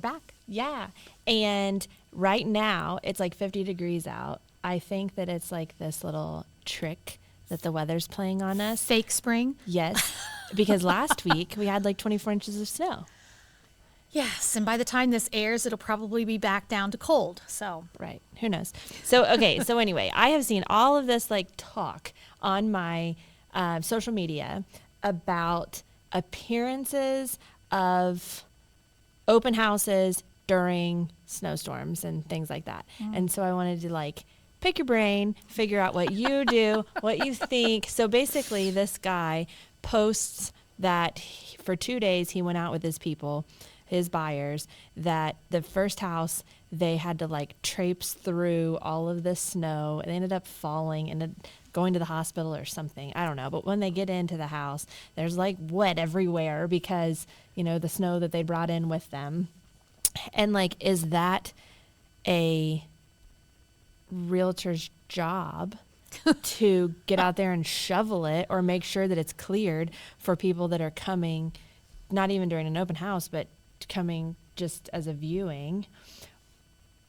back. Yeah. And right now it's like 50 degrees out. I think that it's like this little trick that the weather's playing on us. Fake spring? Yes. Because last week we had like 24 inches of snow. Yes. And by the time this airs, it'll probably be back down to cold. So, Right. Who knows? So, okay. So anyway, I have seen all of this like talk on my social media about appearances of open houses during snowstorms and things like that. And so I wanted to like pick your brain, figure out what you do, what you think. So basically this guy posts that for 2 days he went out with his people, his buyers, that the first house they had to like traipse through all of this snow. They ended up falling and going to the hospital or something. I don't know. But when they get into the house, there's like wet everywhere because, you know, the snow that they brought in with them. And like, is that a realtor's job to get out there and shovel it or make sure that it's cleared for people that are coming, not even during an open house, but coming just as a viewing?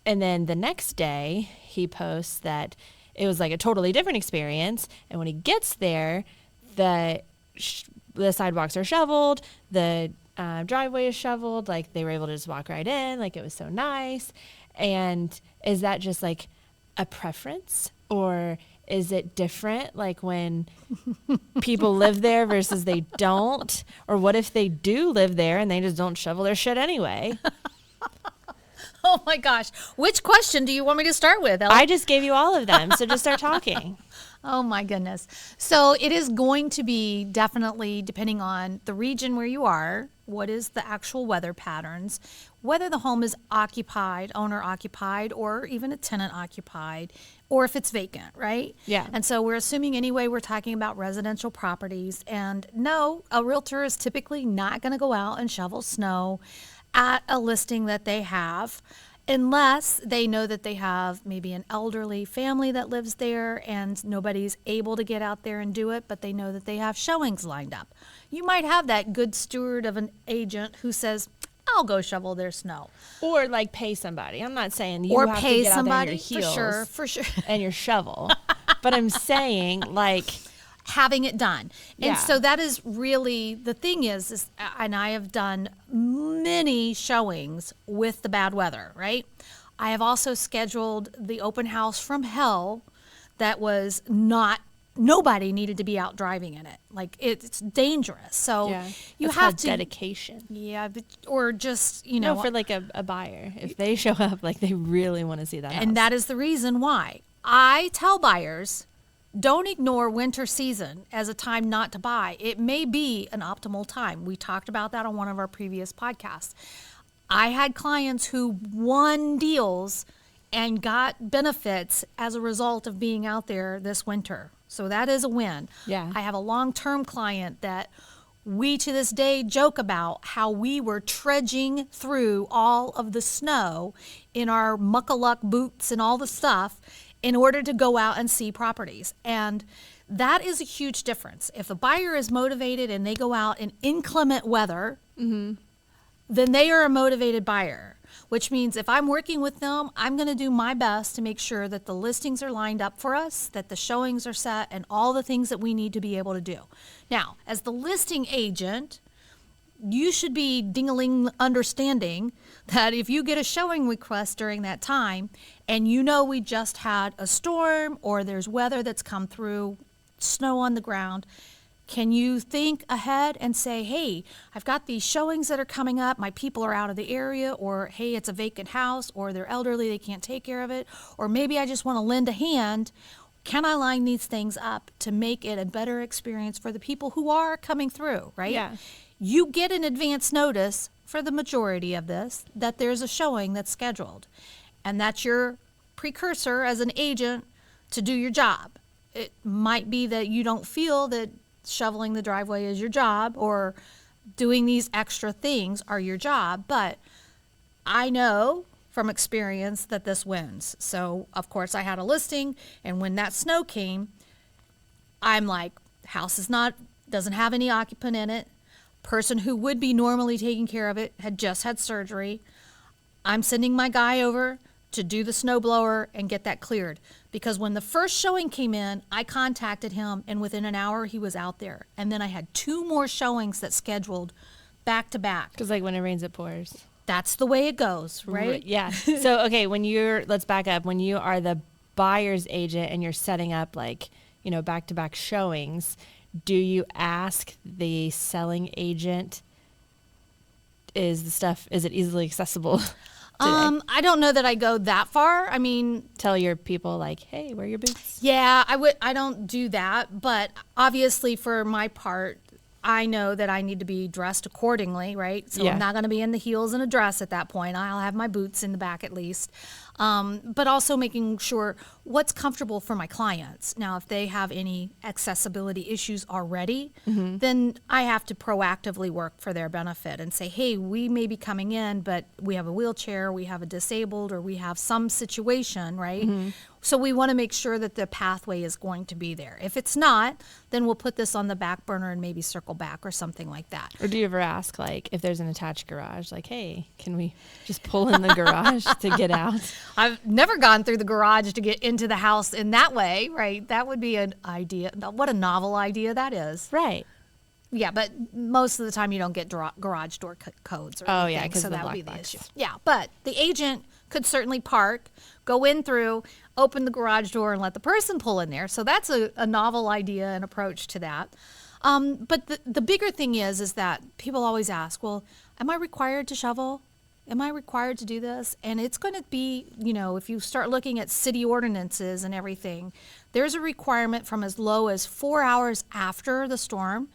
And then the next day he posts that it was like a totally different experience. And when he gets there, the sidewalks are shoveled, the driveway is shoveled, like they were able to just walk right in, like it was so nice. And is that just like a preference, or is it different like when people live there versus they don't? Or what if they do live there and they just don't shovel their shit anyway? oh my gosh. Which question do you want me to start with, Elle? I just gave you all of them, so just start talking. Oh my goodness. So it is going to be definitely depending on the region where you are, what is the actual weather patterns, whether the home is occupied, owner occupied, or even a tenant occupied, or if it's vacant, right? Yeah. And so we're assuming anyway we're talking about residential properties. And no, a realtor is typically not going to go out and shovel snow at a listing that they have, unless they know that they have maybe an elderly family that lives there and nobody's able to get out there and do it, but they know that they have showings lined up. You might have that good steward of an agent who says, I'll go shovel their snow. Or like pay somebody. I'm not saying you or have pay to get somebody, out there in your heels for sure. and your shovel. But I'm saying like having it done. And Yeah. so that is really, the thing is, and I have done many showings with the bad weather, right? I have also scheduled the open house from hell that was nobody needed to be out driving in it. Like it's dangerous. So yeah, you that's have called to, dedication. yeah, or just, No, for like a buyer, if they show up, like they really want to see that house. and that is the reason why I tell buyers, don't ignore winter season as a time not to buy. It may be an optimal time. We talked about that on one of our previous podcasts. I had clients who won deals and got benefits as a result of being out there this winter. So that is a win. Yeah. I have a long-term client that we to this day joke about how we were trudging through all of the snow in our muck-a-luck boots and all the stuff in order to go out and see properties. And that is a huge difference. If the buyer is motivated and they go out in inclement weather, then they are a motivated buyer, which means if I'm working with them, I'm going to do my best to make sure that the listings are lined up for us, that the showings are set, and all the things that we need to be able to do. Now, as the listing agent, you should be ding-a-ling understanding that if you get a showing request during that time and you know we just had a storm or there's weather that's come through, snow on the ground, can you think ahead and say, hey, I've got these showings that are coming up, my people are out of the area, or hey, it's a vacant house, or they're elderly, they can't take care of it, or maybe I just want to lend a hand. Can I line these things up to make it a better experience for the people who are coming through, right? Yeah. You get an advance notice for the majority of this that there's a showing that's scheduled. And that's your precursor as an agent to do your job. It might be that you don't feel that shoveling the driveway is your job or doing these extra things are your job, but I know from experience that this wins. So, of course, I had a listing, and when that snow came, I'm like, house doesn't have any occupant in it. Person who would be normally taking care of it had just had surgery. I'm sending my guy over to do the snow blower and get that cleared. Because when the first showing came in, I contacted him, and within an hour he was out there. And then I had 2 more showings that scheduled back to back. Because like when it rains, it pours. That's the way it goes, right? Yeah. So, okay, let's back up. When you are the buyer's agent and you're setting up like, back-to-back showings, do you ask the selling agent, is it easily accessible today? I don't know that I go that far. I mean, tell your people like, hey, wear your boots. Yeah, I don't do that, but obviously for my part, I know that I need to be dressed accordingly, right? So Yeah. I'm not going to be in the heels and a dress at that point. I'll have my boots in the back at least. But also making sure what's comfortable for my clients. Now, if they have any accessibility issues already, then I have to proactively work for their benefit and say, hey, we may be coming in, but we have a wheelchair, we have a disabled, or we have some situation, right? So we want to make sure that the pathway is going to be there. If it's not, then we'll put this on the back burner and maybe circle back or something like that. Or do you ever ask, like, if there's an attached garage, like, hey, can we just pull in the garage to get out? I've never gone through the garage to get into the house in that way, right? That would be an idea. What a novel idea that is. Right. Yeah, but most of the time you don't get garage door codes or Oh, anything, yeah, 'cause so of the that would be the lockbox. issue. Yeah, but the agent could certainly park, go in through, open the garage door, and let the person pull in there. So that's a novel idea and approach to that. But the bigger thing is that people always ask, well, am I required to shovel? Am I required to do this? And it's going to be, if you start looking at city ordinances and everything, there's a requirement from as low as 4 hours after the storm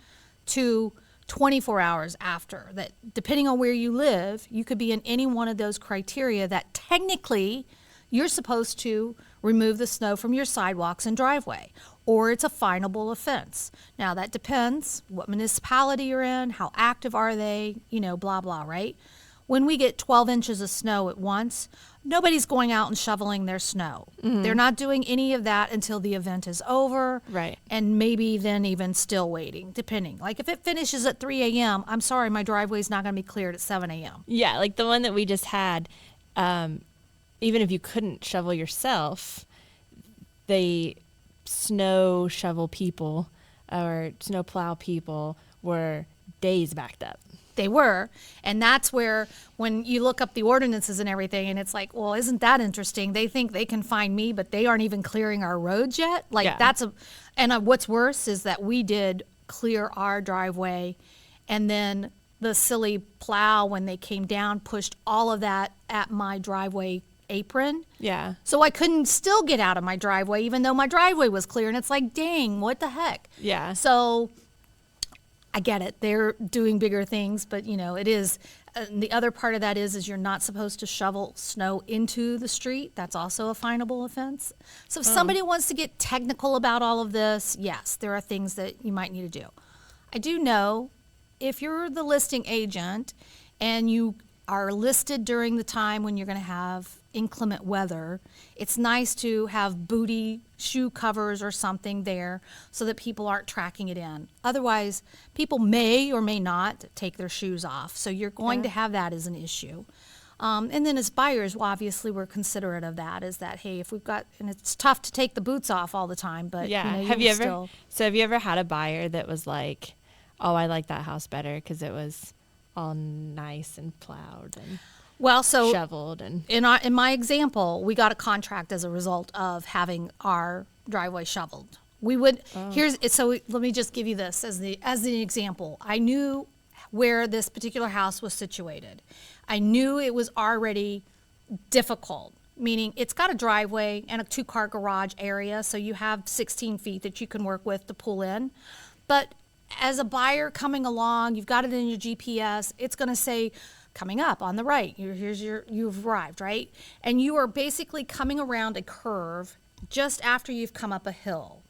to 24 hours after, that depending on where you live, you could be in any one of those criteria that technically you're supposed to remove the snow from your sidewalks and driveway, or it's a finable offense. Now that depends what municipality you're in, how active are they, blah, blah, right? When we get 12 inches of snow at once, nobody's going out and shoveling their snow. They're not doing any of that until the event is over. Right. And maybe then even still waiting, depending. Like if it finishes at 3 a.m., I'm sorry, my driveway's not going to be cleared at 7 a.m. Yeah, like the one that we just had, even if you couldn't shovel yourself, they snow shovel people or snow plow people were days backed up. They were. And that's where when you look up the ordinances and everything, and it's like, well, isn't that interesting? They think they can find me, but they aren't even clearing our roads yet. Like Yeah. what's worse is that we did clear our driveway, and then the silly plow, when they came down, pushed all of that at my driveway apron. Yeah. So I couldn't still get out of my driveway, even though my driveway was clear. And it's like, dang, what the heck? Yeah. So I get it. They're doing bigger things, but it is. The other part of that is you're not supposed to shovel snow into the street. That's also a finable offense. So if somebody wants to get technical about all of this, yes, there are things that you might need to do. I do know if you're the listing agent and you are listed during the time when you're going to have inclement weather, it's nice to have booty shoe covers or something there so that people aren't tracking it in. Otherwise, people may or may not take their shoes off. So you're going to have that as an issue. And then as buyers, well, obviously we're considerate of that, is that, hey, if we've got, and it's tough to take the boots off all the time, but Yeah. Have you ever had a buyer that was like, oh, I like that house better because it was all nice and plowed and shoveled and in my example, we got a contract as a result of having our driveway shoveled. We would let me just give you this as an example. I knew where this particular house was situated. I knew it was already difficult, meaning it's got a driveway and a 2-car garage area, so you have 16 feet that you can work with to pull in. But as a buyer coming along, you've got it in your GPS, it's going to say, coming up on the right, you've arrived, right? And you are basically coming around a curve just after you've come up a hill.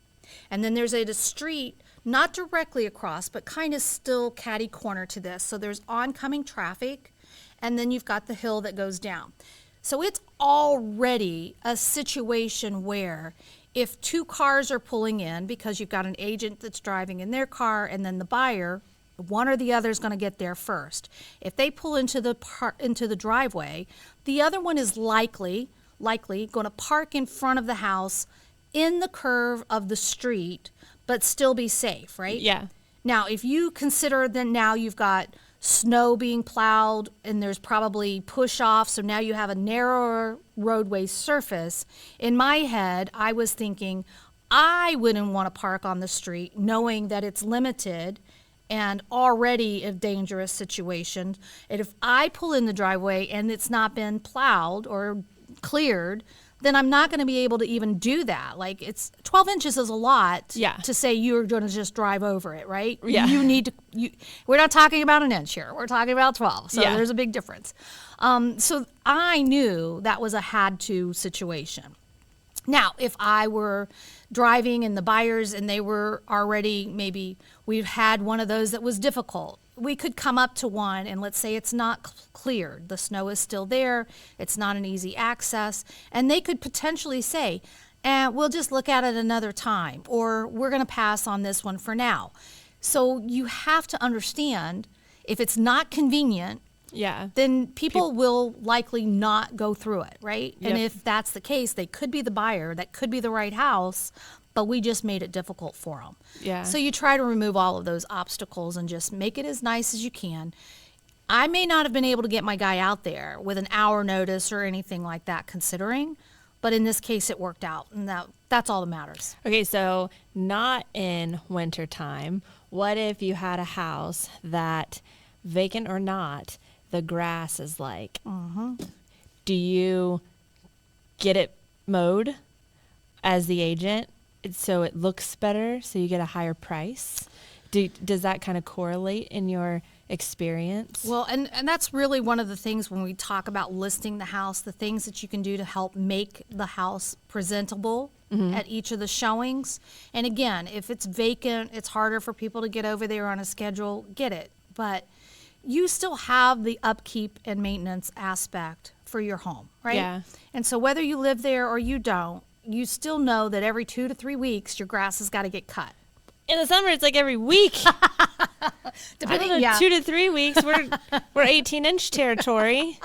And then there's a street, not directly across, but kind of still catty corner to this. So there's oncoming traffic, and then you've got the hill that goes down. So it's already a situation where if 2 cars are pulling in, because you've got an agent that's driving in their car and then the buyer One or the other is going to get there first. If they pull into the driveway, the other one is likely going to park in front of the house in the curve of the street, but still be safe, right? Yeah. Now, if you consider that now you've got snow being plowed and there's probably push off, so now you have a narrower roadway surface. In my head, I was thinking I wouldn't want to park on the street knowing that it's limited and already a dangerous situation. And if I pull in the driveway and it's not been plowed or cleared, then I'm not going to be able to even do that. Like, it's 12 inches is a lot to say you're going to just drive over it, right? Yeah. You need to, we're not talking about an inch here. We're talking about 12. So there's a big difference. So I knew that was a had to situation. Now, if I were driving and the buyers and they were already, maybe we've had one of those that was difficult, we could come up to one and let's say it's not cleared. The snow is still there. It's not an easy access. And they could potentially say, we'll just look at it another time, or we're going to pass on this one for now. So you have to understand, if it's not convenient, then people will likely not go through it, right? Yep. And if that's the case, they could be the buyer, that could be the right house, but we just made it difficult for them. Yeah. So you try to remove all of those obstacles and just make it as nice as you can. I may not have been able to get my guy out there with an hour notice or anything like that, considering, but in this case it worked out, and that's all that matters. Okay, so not in wintertime. What if you had a house that, vacant or not, the grass is like, do you get it mowed as the agent so it looks better, so you get a higher price? Does that kind of correlate in your experience? Well, and that's really one of the things when we talk about listing the house, the things that you can do to help make the house presentable at each of the showings. And again, if it's vacant, it's harder for people to get over there on a schedule, get it. But you still have the upkeep and maintenance aspect for your home, right? Yeah. And so whether you live there or you don't, you still know that every 2 to 3 weeks your grass has got to get cut. In the summer, it's like every week. Depending, I don't know, 2 to 3 weeks. We're 18-inch territory.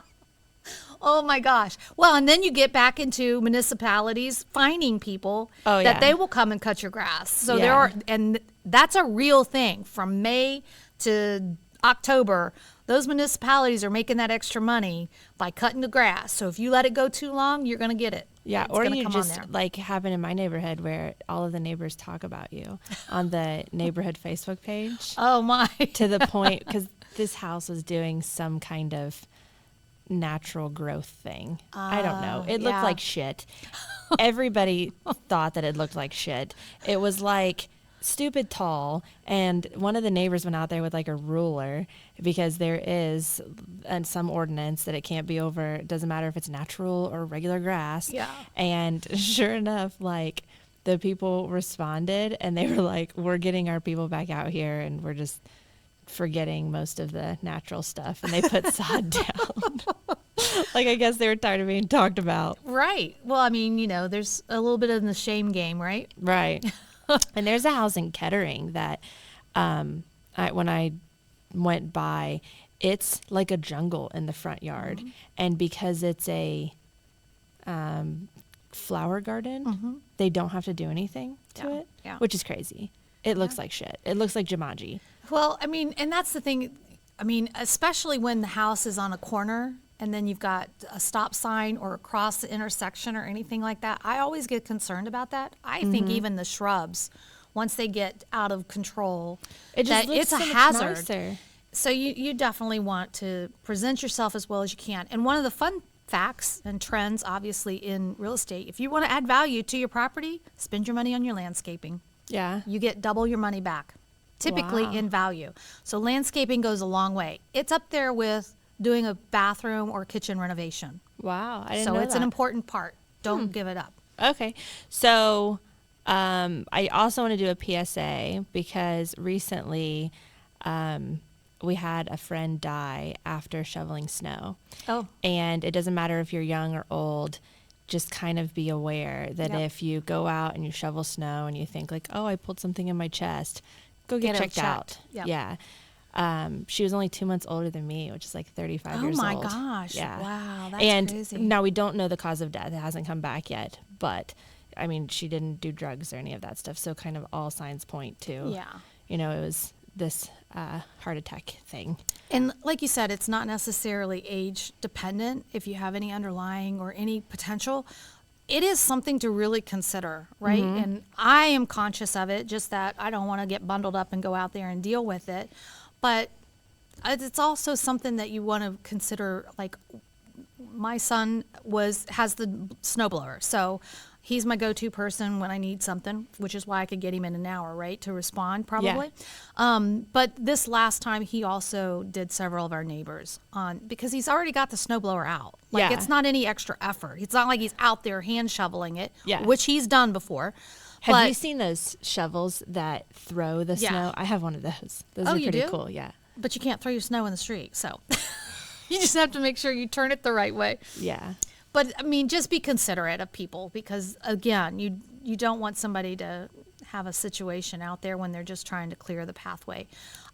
Oh my gosh. Well, and then you get back into municipalities fining people that they will come and cut your grass. So there are, and that's a real thing. From May to October, those municipalities are making that extra money by cutting the grass. So if you let it go too long, you're going to get it. Yeah, It's or gonna you come on just there. like happen in my neighborhood where all of the neighbors talk about you on the neighborhood Facebook page. Oh my. To the point, because this house was doing some kind of natural growth thing. I don't know. It looked yeah. like shit. Everybody thought that it looked like shit. It was like stupid tall, and one of the neighbors went out there with like a ruler because there is some ordinance that it can't be over. It doesn't matter if it's natural or regular grass. Yeah. And sure enough, like the people responded and they were like, we're getting our people back out here and we're just forgetting most of the natural stuff, and they put sod down. Like, I guess they were tired of being talked about. Right. Well, I mean, you know, there's a little bit of the shame game, right? Right. And there's a house in Kettering that when I went by, it's like a jungle in the front yard. Mm-hmm. And because it's a flower garden, they don't have to do anything to it, which is crazy. It looks like shit. It looks like Jumanji. Well, I mean, and that's the thing. I mean, especially when the house is on a corner and then you've got a stop sign or across the intersection or anything like that. I always get concerned about that. I think even the shrubs, once they get out of control, it's a hazard. Nicer. So you definitely want to present yourself as well as you can. And one of the fun facts and trends, obviously, in real estate, if you want to add value to your property, spend your money on your landscaping. Yeah. You get double your money back, typically in value. So landscaping goes a long way. It's up there with doing a bathroom or kitchen renovation. Wow. I didn't know So it's that. an important part. Don't give it up. Okay. So I also want to do a PSA because recently we had a friend die after shoveling snow. Oh. And it doesn't matter if you're young or old. Just kind of be aware that if you go out and you shovel snow and you think like, oh, I pulled something in my chest, go get checked out. Yep. Yeah. She was only 2 months older than me, which is like 35 years old. Oh my gosh. Yeah. Wow, that's and crazy. now we don't know the cause of death. It hasn't come back yet, but I mean, she didn't do drugs or any of that stuff. So kind of all signs point to, Yeah. it was this heart attack thing. And like you said, it's not necessarily age dependent if you have any underlying or any potential. It is something to really consider, right? Mm-hmm. And I am conscious of it, just that I don't want to get bundled up and go out there and deal with it. But it's also something that you want to consider. Like, my son has the snowblower, so he's my go-to person when I need something, which is why I could get him in an hour, right, to respond probably. But this last time, he also did several of our neighbors because he's already got the snowblower out. Like, Yeah. it's not any extra effort. It's not like he's out there hand shoveling it, Yeah. which he's done before. Have you seen those shovels that throw the Yeah. snow? I have one of those. Those Oh, are you pretty do? cool. Yeah. But you can't throw your snow in the street, so you just have to make sure you turn it the right way. Yeah. But I mean, just be considerate of people, because again, you don't want somebody to have a situation out there when they're just trying to clear the pathway.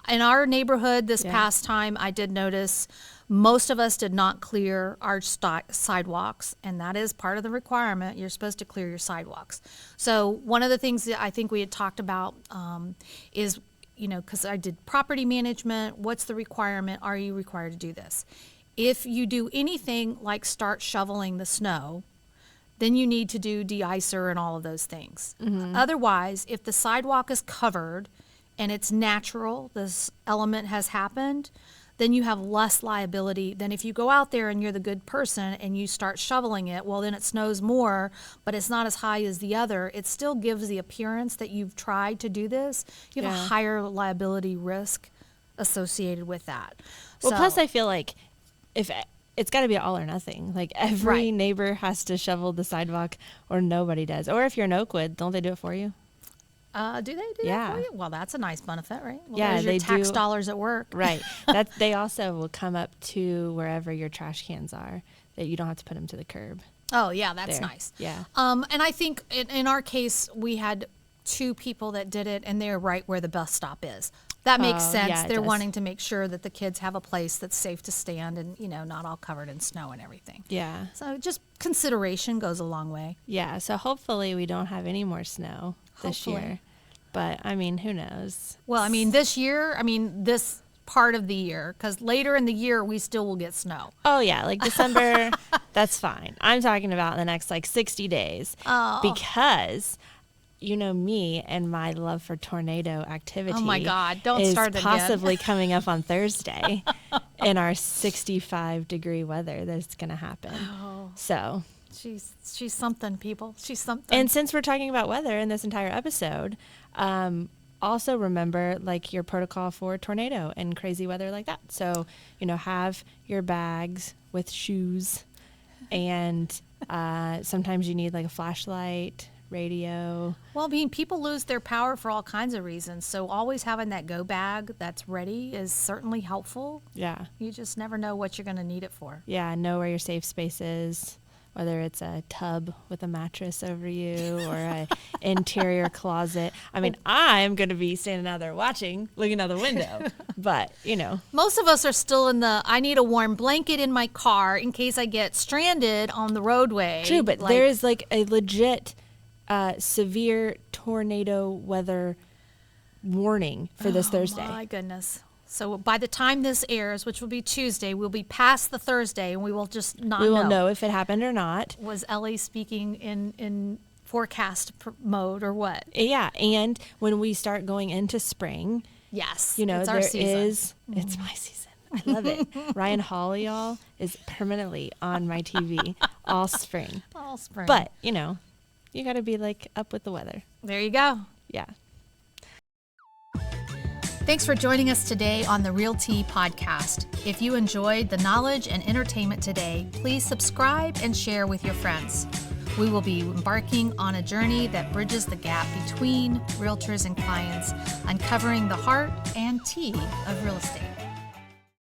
In our neighborhood this past time, I did notice most of us did not clear our sidewalks, and that is part of the requirement. You're supposed to clear your sidewalks. So one of the things that I think we had talked about is, because I did property management, what's the requirement? Are you required to do this? If you do anything like start shoveling the snow, then you need to do de-icer and all of those things. Otherwise, if the sidewalk is covered and it's natural, this element has happened, then you have less liability than if you go out there and you're the good person and you start shoveling it. Well, then it snows more, but it's not as high as the other. It still gives the appearance that you've tried to do this. You have a higher liability risk associated with that. Well, plus I feel like if it's got to be all or nothing. Like every neighbor has to shovel the sidewalk or nobody does. Or if you're in Oakwood, don't they do it for you? Do they do that for you? Well, that's a nice benefit, right? Well, Yeah, there's your they tax do. dollars at work. Right. They also will come up to wherever your trash cans are, that you don't have to put them to the curb. Oh, yeah, that's There. nice. Yeah. And I think in our case, we had 2 people that did it, and they're right where the bus stop is. That makes Oh, sense. yeah, it They're does. wanting to make sure that the kids have a place that's safe to stand and, not all covered in snow and everything. Yeah. So just consideration goes a long way. Yeah. So hopefully we don't have any more snow this Hopefully. year. But I mean, who knows? Well, I mean, this part of the year, because later in the year, we still will get snow. Oh yeah, like December, that's fine. I'm talking about the next like 60 days. Oh. Because me and my love for tornado activity. Oh my God, don't is start it again. possibly coming up on Thursday in our 65-degree weather that's going to happen. Oh. So, She's something, people. She's something. and since we're talking about weather in this entire episode, also remember like your protocol for tornado and crazy weather like that. So, have your bags with shoes, and sometimes you need like a flashlight, radio. Well, I mean, people lose their power for all kinds of reasons. So always having that go bag that's ready is certainly helpful. Yeah. You just never know what you're going to need it for. Yeah. Know where your safe space is, whether it's a tub with a mattress over you or a interior closet. I mean, I'm going to be standing out there looking out the window, but Most of us are still in I need a warm blanket in my car in case I get stranded on the roadway. True, but there is like a legit severe tornado weather warning for this Thursday. My goodness. So by the time this airs, which will be Tuesday, we'll be past the Thursday, and we will just not know. We will know if it happened or not. Was Ellie speaking in forecast mode or what? Yeah, and when we start going into spring, Yes, it's it's our there season. is. It's my season. I love it. Ryan Hawley, y'all, is permanently on my TV all spring. All spring. But you got to be like up with the weather. There you go. Yeah. Thanks for joining us today on the Real Tea Podcast. If you enjoyed the knowledge and entertainment today, please subscribe and share with your friends. We will be embarking on a journey that bridges the gap between realtors and clients, uncovering the heart and tea of real estate.